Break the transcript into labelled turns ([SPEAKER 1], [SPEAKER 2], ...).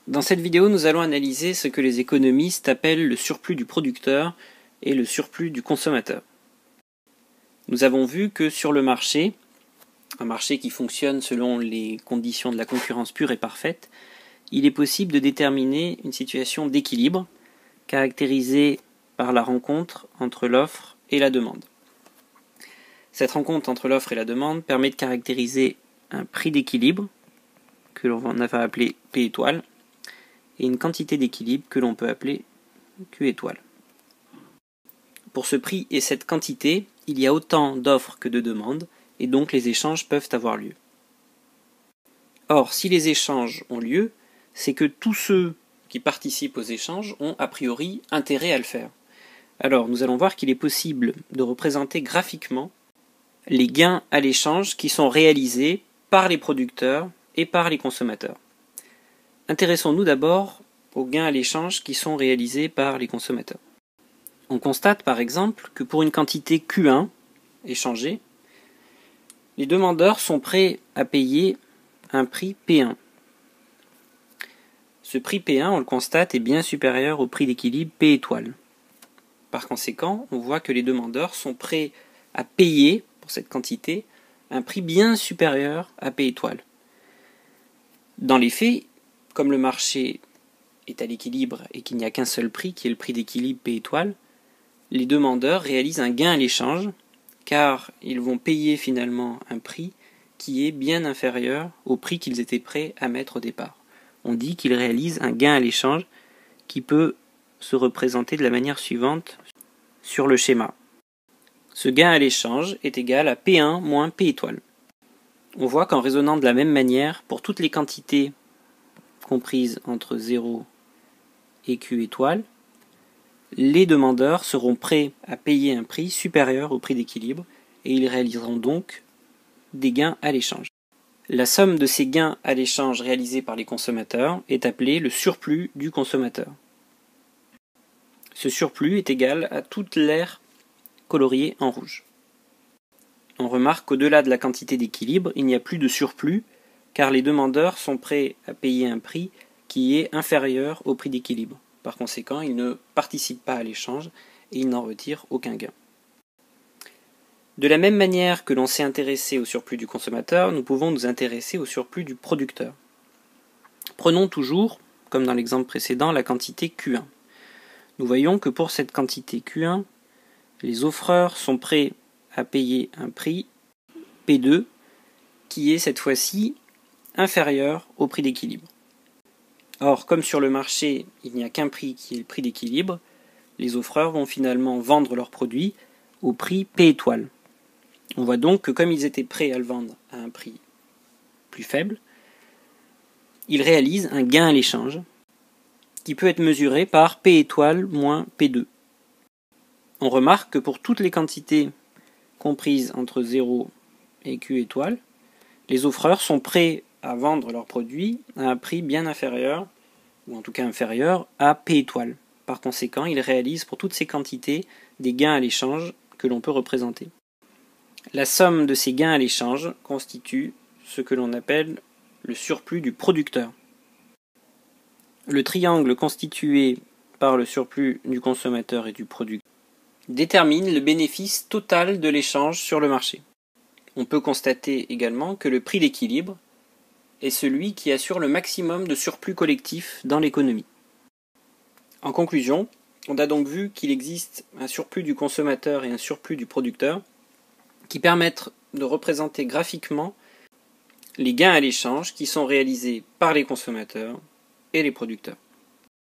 [SPEAKER 1] Dans cette vidéo, nous allons analyser ce que les économistes appellent le surplus du producteur et le surplus du consommateur. Nous avons vu que sur le marché, un marché qui fonctionne selon les conditions de la concurrence pure et parfaite, il est possible de déterminer une situation d'équilibre caractérisée par la rencontre entre l'offre et la demande. Cette rencontre entre l'offre et la demande permet de caractériser un prix d'équilibre, que l'on va appeler P étoile, et une quantité d'équilibre que l'on peut appeler Q étoile. Pour ce prix et cette quantité, il y a autant d'offres que de demandes, et donc les échanges peuvent avoir lieu. Or, si les échanges ont lieu, c'est que tous ceux qui participent aux échanges ont a priori intérêt à le faire. Alors, nous allons voir qu'il est possible de représenter graphiquement les gains à l'échange qui sont réalisés par les producteurs et par les consommateurs. Intéressons-nous d'abord aux gains à l'échange qui sont réalisés par les consommateurs. On constate par exemple que pour une quantité Q1 échangée, les demandeurs sont prêts à payer un prix P1. Ce prix P1, on le constate, est bien supérieur au prix d'équilibre P étoile. Par conséquent, on voit que les demandeurs sont prêts à payer, pour cette quantité, un prix bien supérieur à P étoile. Dans les faits, comme le marché est à l'équilibre et qu'il n'y a qu'un seul prix, qui est le prix d'équilibre P étoile, les demandeurs réalisent un gain à l'échange, car ils vont payer finalement un prix qui est bien inférieur au prix qu'ils étaient prêts à mettre au départ. On dit qu'ils réalisent un gain à l'échange qui peut se représenter de la manière suivante sur le schéma. Ce gain à l'échange est égal à P1 moins P étoile. On voit qu'en raisonnant de la même manière, pour toutes les quantités comprises entre 0 et Q étoile, les demandeurs seront prêts à payer un prix supérieur au prix d'équilibre et ils réaliseront donc des gains à l'échange. La somme de ces gains à l'échange réalisés par les consommateurs est appelée le surplus du consommateur. Ce surplus est égal à toute l'aire coloriée en rouge. On remarque qu'au-delà de la quantité d'équilibre, il n'y a plus de surplus car les demandeurs sont prêts à payer un prix qui est inférieur au prix d'équilibre. Par conséquent, ils ne participent pas à l'échange et ils n'en retirent aucun gain. De la même manière que l'on s'est intéressé au surplus du consommateur, nous pouvons nous intéresser au surplus du producteur. Prenons toujours, comme dans l'exemple précédent, la quantité Q1. Nous voyons que pour cette quantité Q1, les offreurs sont prêts à payer un prix P2 qui est cette fois-ci inférieur au prix d'équilibre. Or, comme sur le marché, il n'y a qu'un prix qui est le prix d'équilibre, les offreurs vont finalement vendre leurs produits au prix P étoile. On voit donc que comme ils étaient prêts à le vendre à un prix plus faible, ils réalisent un gain à l'échange qui peut être mesuré par P étoile moins P2. On remarque que pour toutes les quantités comprises entre 0 et Q étoile, les offreurs sont prêts à vendre leurs produits à un prix bien inférieur, ou en tout cas inférieur, à P étoile. Par conséquent, ils réalisent pour toutes ces quantités des gains à l'échange que l'on peut représenter. La somme de ces gains à l'échange constitue ce que l'on appelle le surplus du producteur. Le triangle constitué par le surplus du consommateur et du producteur détermine le bénéfice total de l'échange sur le marché. On peut constater également que le prix d'équilibre est celui qui assure le maximum de surplus collectif dans l'économie. En conclusion, on a donc vu qu'il existe un surplus du consommateur et un surplus du producteur qui permettent de représenter graphiquement les gains à l'échange qui sont réalisés par les consommateurs et les producteurs.